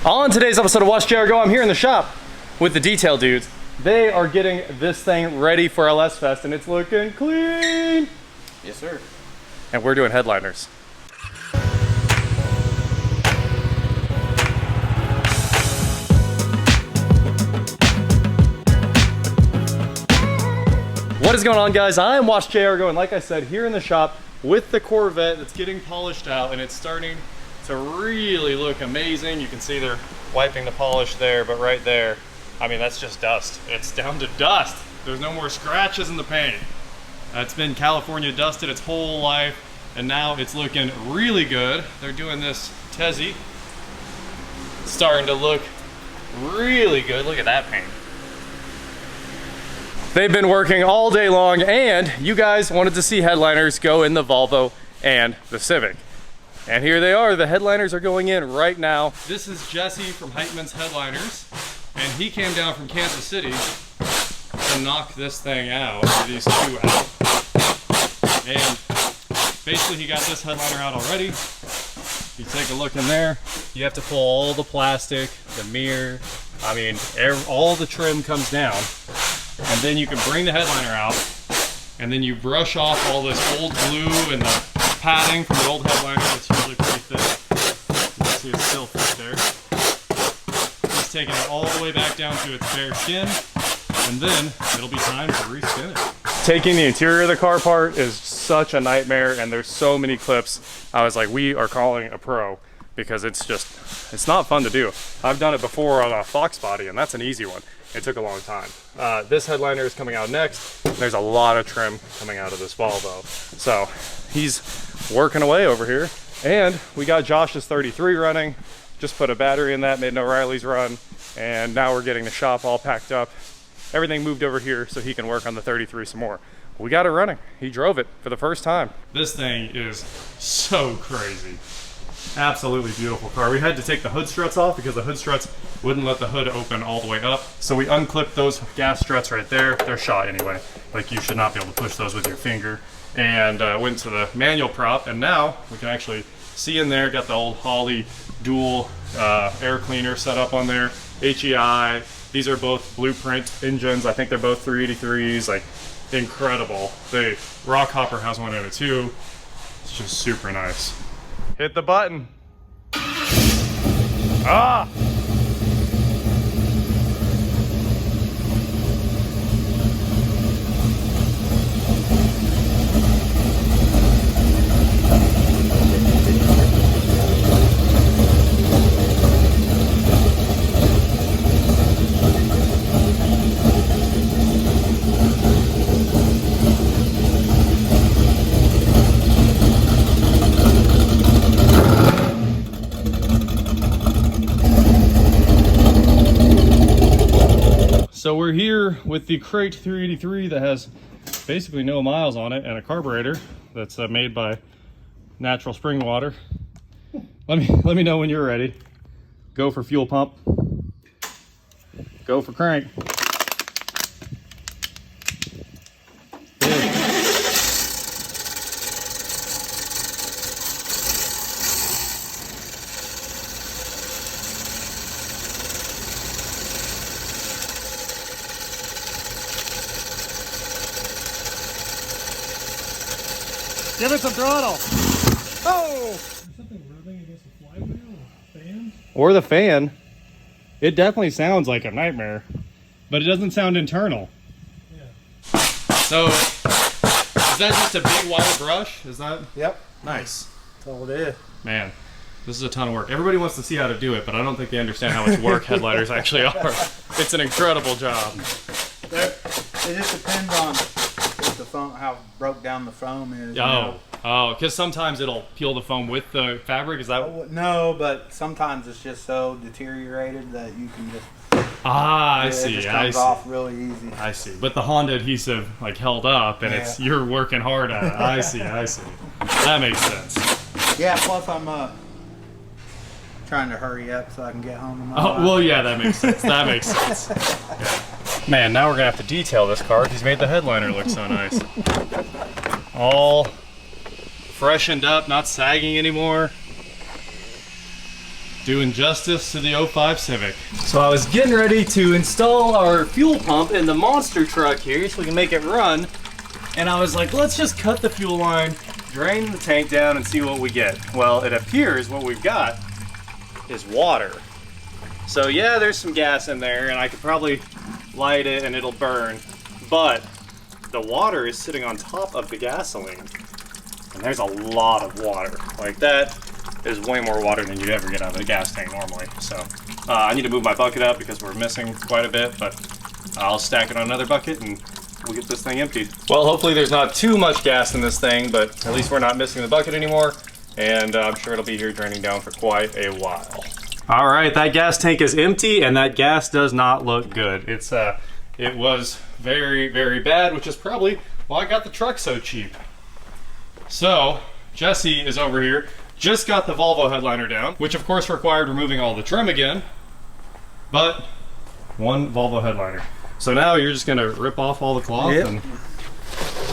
On today's episode of Watch JR Go, I'm here in the shop with the detail dudes. They are getting this thing ready for LS Fest and it's looking clean. Yes, sir. And we're doing headliners. What is going on, guys? I'm Watch JR Go, and like I said, here in the shop with the Corvette that's getting polished out and it's starting to really look amazing. You can see they're wiping the polish there, but right there, I mean, that's just dust. It's down to dust. There's no more scratches in the paint. It's been California dusted its whole life, and now it's looking really good. They're doing this Tezzy. It's starting to look really good. Look at that paint. They've been working all day long, and you guys wanted to see headliners go in the Volvo and the Civic. And here they are, the headliners are going in right now. This is Jesse from Heitmann's Headliners, and he came down from Kansas City to knock this thing out, or these two out. And basically he got this headliner out already. You take a look in there, you have to pull all the plastic, the mirror, I mean, all the trim comes down. And then you can bring the headliner out, and then you brush off all this old glue and the padding from the old headliner. It's usually pretty thick. You can see it's still thick there. Just taking it all the way back down to its bare skin, and then it'll be time to reskin it. Taking the interior of the car apart is such a nightmare, and there's so many clips. I was like, we are calling a pro, because it's not fun to do. I've done it before on a Fox body, and that's an easy one. It took a long time. This headliner is coming out next. There's a lot of trim coming out of this Volvo. So he's working away over here. And we got Josh's 33 running. Just put a battery in that, made an O'Reilly's run. And now we're getting the shop all packed up. Everything moved over here so he can work on the 33 some more. We got it running. He drove it for the first time. This thing is so crazy. Absolutely beautiful car. We had to take the hood struts off because the hood struts wouldn't let the hood open all the way up. So we unclipped those gas struts right there. They're shot anyway. Like, you should not be able to push those with your finger. And went to the manual prop, and now we can actually see in there, got the old Holley dual air cleaner set up on there. HEI. These are both Blueprint engines. I think they're both 383s. Like, incredible. The Rockhopper has one in it too. It's just super nice. Hit the button. Ah! So we're here with the Crate 383 that has basically no miles on it and a carburetor that's made by natural spring water. Let me know when you're ready. Go for fuel pump. Go for crank. Give it some throttle. Oh! Is something rubbing against the flywheel or the fan? Or the fan. It definitely sounds like a nightmare, but it doesn't sound internal. Yeah. So, is that just a big wire brush? Is that? Yep. Nice. That's all it is. Man, this is a ton of work. Everybody wants to see how to do it, but I don't think they understand how much work headliners actually are. It's an incredible job. It just depends on the foam, how broke down the foam is. Oh, because sometimes it'll peel the foam with the fabric. Is that? No, but sometimes it's just so deteriorated that you can just. I see. It just comes off really easy. I see. But the Honda adhesive like held up, and it's you're working hard at it. I see. That makes sense. Yeah. Plus, I'm trying to hurry up so I can get home. Well, yeah, that makes sense. That makes sense. Yeah. Man, now we're gonna have to detail this car. He's made the headliner look so nice. All freshened up, not sagging anymore. doing justice to the 05 Civic. So I was getting ready to install our fuel pump in the monster truck here so we can make it run. And I was like, let's just cut the fuel line, drain the tank down and see what we get. Well, it appears what we've got is water. So yeah, there's some gas in there and I could probably light it and it'll burn, but the water is sitting on top of the gasoline. And there's a lot of water. Like that is way more water than you'd ever get out of a gas tank normally. So I need to move my bucket up because we're missing quite a bit, but I'll stack it on another bucket and we'll get this thing emptied. Well, hopefully there's not too much gas in this thing, but at least we're not missing the bucket anymore. And I'm sure it'll be here draining down for quite a while. All right, that gas tank is empty and that gas does not look good. It was very, very bad, which is probably why I got the truck so cheap. So Jesse is over here, just got the Volvo headliner down, which of course required removing all the trim again, but one Volvo headliner. So now you're just gonna rip off all the cloth and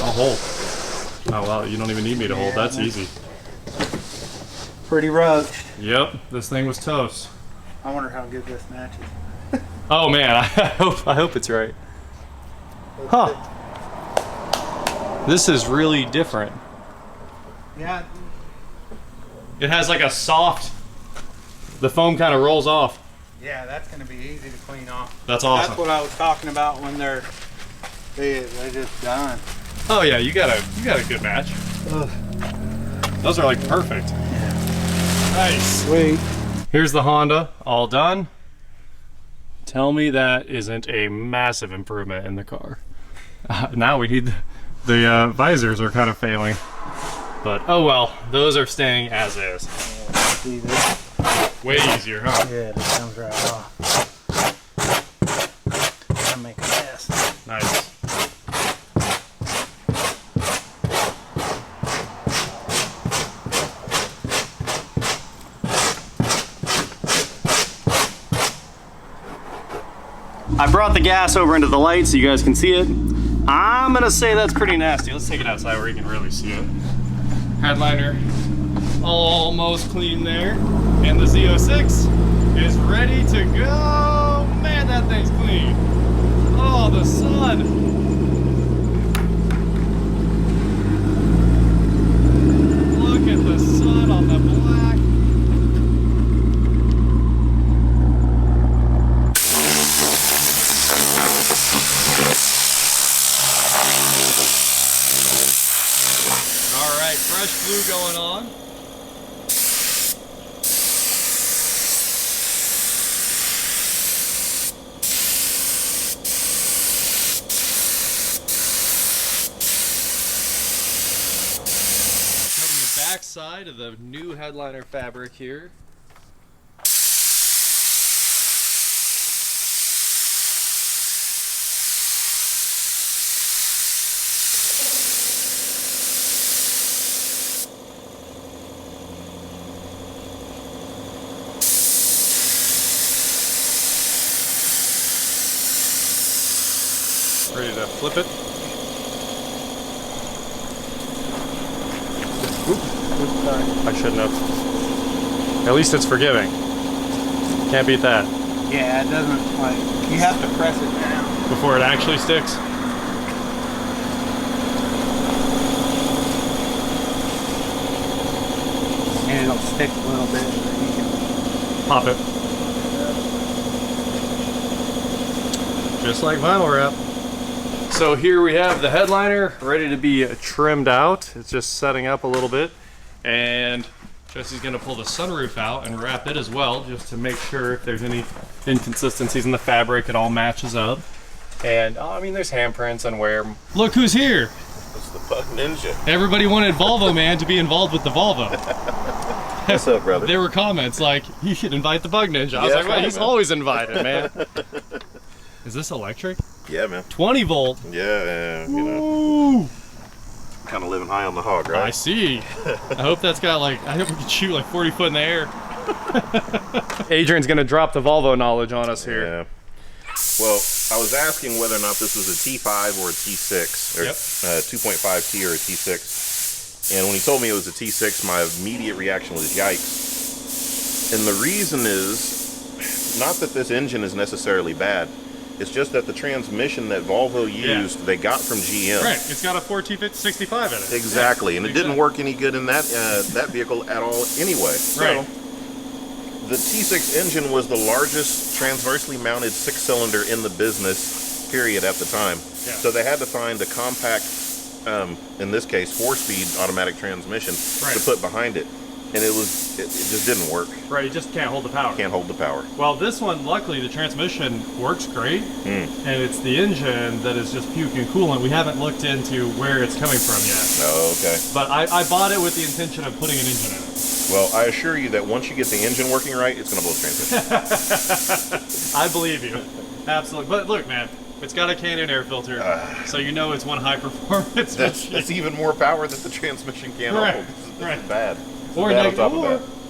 I'll hold. Oh wow, you don't even need me to hold, that's easy. Pretty roached. Yep, this thing was toast. I wonder how good this matches. Oh man, I hope it's right. Huh. This is really different. Yeah. It has like a soft, the foam kind of rolls off. Yeah, that's gonna be easy to clean off. That's awesome. That's what I was talking about when they're just done. Oh yeah, you got a good match. Ugh. Those are like perfect. Nice. Sweet. Here's the Honda, all done. Tell me that isn't a massive improvement in the car. Now we need the visors are kind of failing, but oh well, those are staying as is. Yeah, see this? Way easier, huh? Yeah, this comes right off. I make a mess. Nice. I brought the gas over into the light so you guys can see it. I'm gonna say that's pretty nasty. Let's take it outside where you can really see it. Headliner almost clean there. And the Z06 is ready to go. Man, that thing's clean. Oh, the sun. Look at the sun on the black. Fresh glue going on. Cutting the back side of the new headliner fabric here. Ready to flip it. Oops, sorry. I shouldn't have. At least it's forgiving. Can't beat that. Yeah, it doesn't, like, you have to press it down. Before it actually sticks. And it'll stick a little bit. You can Pop it. Just like vinyl wrap. So here we have the headliner ready to be trimmed out. It's just setting up a little bit. And Jesse's gonna pull the sunroof out and wrap it as well, just to make sure if there's any inconsistencies in the fabric, it all matches up. And oh, I mean, there's handprints and wear. Look who's here. It's the Bug Ninja. Everybody wanted Volvo Man to be involved with the Volvo. What's up, brother? There were comments like, you should invite the Bug Ninja. I was like, well, he's always invited, man. Is this electric? Yeah, man. 20 volt. Yeah, you know. Ooh. Kind of living high on the hog, right? I see. I hope that's got like, I hope we can shoot like 40 foot in the air. Adrian's gonna drop the Volvo knowledge on us here. Yeah. Well, I was asking whether or not this was a T5 or a T6, or 2.5T or a T6. And when he told me it was a T6, my immediate reaction was yikes. And the reason is not that this engine is necessarily bad. It's just that the transmission that Volvo used, they got from GM. Right, it's got a 4T65 in it. Exactly, and it didn't work any good in that that vehicle at all anyway. So, right. the T6 engine was the largest transversely mounted 6-cylinder in the business, period, at the time. Yeah. So they had to find a compact, in this case, 4-speed automatic transmission to put behind it. And it just didn't work. Right, you just can't hold the power. Can't hold the power. Well, this one, luckily, the transmission works great, and it's the engine that is just puking coolant. We haven't looked into where it's coming from yet. Oh, okay. But I bought it with the intention of putting an engine in it. Well, I assure you that once you get the engine working right, it's going to blow the transmission. I believe you. Absolutely. But look, man, it's got a Canyon air filter, so you know it's one high performance machine. That's even more power that the transmission can't hold. This is bad.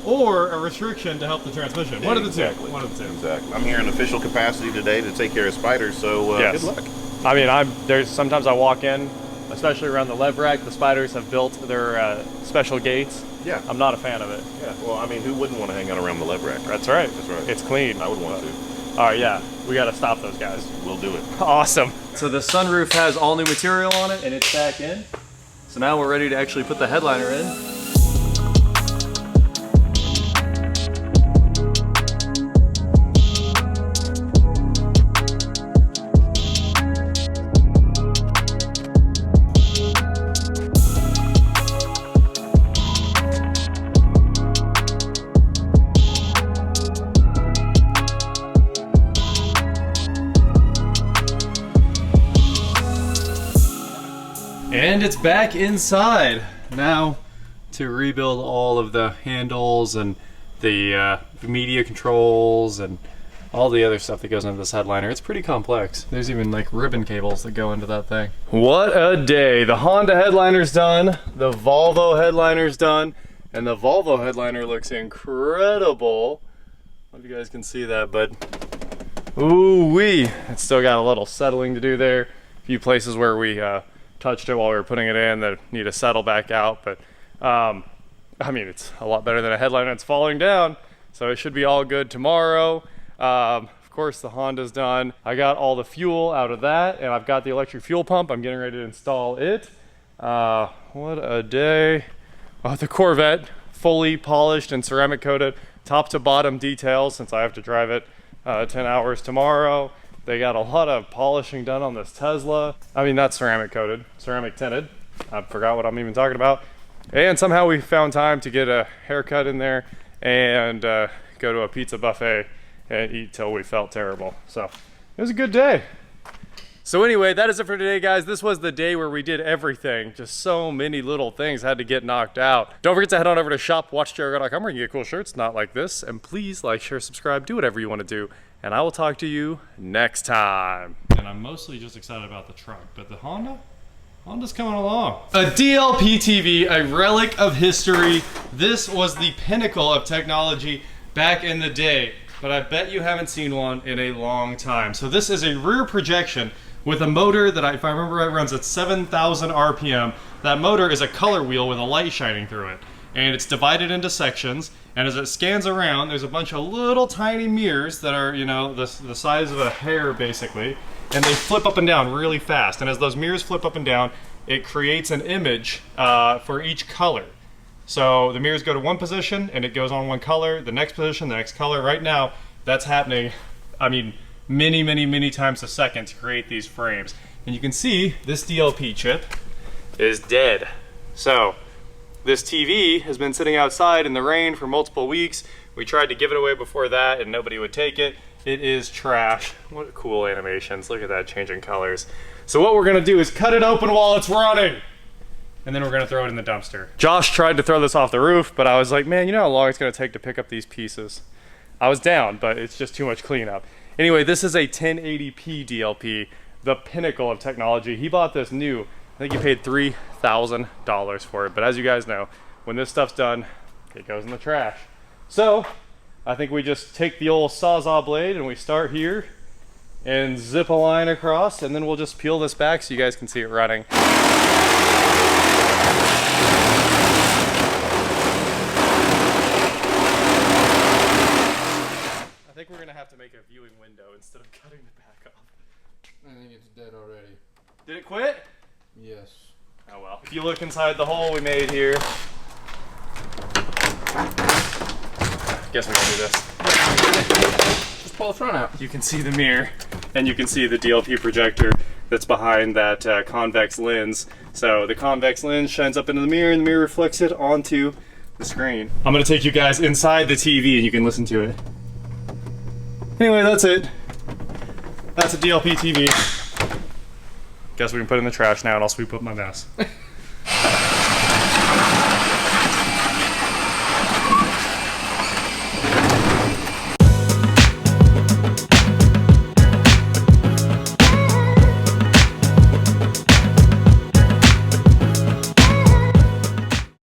Or a restriction to help the transmission. One of the two. One of the two. Exactly. I'm here in official capacity today to take care of spiders, so good luck. I mean, there's sometimes I walk in, especially around the lev rack. The spiders have built their special gates. Yeah. I'm not a fan of it. Yeah. Well, I mean, who wouldn't want to hang out around the lev rack? That's right. That's right. It's clean. I would want to. All right, yeah. We got to stop those guys. We'll do it. Awesome. So the sunroof has all new material on it, and it's back in. So now we're ready to actually put the headliner in. And it's back inside. Now to rebuild all of the handles and the media controls and all the other stuff that goes into this headliner. It's pretty complex. There's even like ribbon cables that go into that thing. What a day. The Honda headliner's done, the Volvo headliner's done, and the Volvo headliner looks incredible. I don't know if you guys can see that, but ooh-wee. It's still got a little settling to do there. A few places where we touched it while we were putting it in that need to settle back out, but I mean, it's a lot better than a headliner that's falling down, so it should be all good tomorrow. Of course, the Honda's done. I got all the fuel out of that, and I've got the electric fuel pump. I'm getting ready to install it. What a day. The Corvette, fully polished and ceramic coated, top to bottom details, since I have to drive it 10 hours tomorrow. They got a lot of polishing done on this Tesla. I mean, not ceramic coated, ceramic tinted. I forgot what I'm even talking about. And somehow we found time to get a haircut in there and go to a pizza buffet and eat till we felt terrible. So it was a good day. So anyway, that is it for today, guys. This was the day where we did everything. Just so many little things had to get knocked out. Don't forget to head on over to shopwatchjericho.com where you can get cool shirts not like this. And please like, share, subscribe, do whatever you want to do. And I will talk to you next time. And I'm mostly just excited about the truck, but the Honda's coming along. A DLP TV, a relic of history. This was the pinnacle of technology back in the day, but I bet you haven't seen one in a long time. So this is a rear projection with a motor that, if I remember right, runs at 7,000 RPM. That motor is a color wheel with a light shining through it. And it's divided into sections, and as it scans around, there's a bunch of little tiny mirrors that are, you know, the size of a hair, basically, and they flip up and down really fast. And as those mirrors flip up and down, it creates an image for each color. So the mirrors go to one position, and it goes on one color, the next position, the next color. Right now, that's happening, I mean, many, many, many times a second to create these frames. And you can see this DLP chip is dead. So this TV has been sitting outside in the rain for multiple weeks. We tried to give it away before that and nobody would take it. It is trash. What cool animations. Look at that, changing colors. So what we're gonna do is cut it open while it's running, and then we're gonna throw it in the dumpster. Josh tried to throw this off the roof, but I was like, man, you know how long it's gonna take to pick up these pieces? I was down, but it's just too much cleanup. Anyway, this is a 1080p DLP, the pinnacle of technology. He bought this new. I think he paid $3,000 for it, but as you guys know, when this stuff's done, it goes in the trash. So I think we just take the old Sawzall blade and we start here and zip a line across, and then we'll just peel this back so you guys can see it running. make a viewing window instead of cutting the back off. I think it's dead already. Did it quit? Yes. Oh well. If you look inside the hole we made here, guess we can do this. Just pull the front out. You can see the mirror, and you can see the DLP projector that's behind that convex lens. So the convex lens shines up into the mirror, and the mirror reflects it onto the screen. I'm gonna take you guys inside the TV, and you can listen to it. Anyway, that's it. That's a DLP TV. Guess we can put it in the trash now, and I'll sweep up my mess.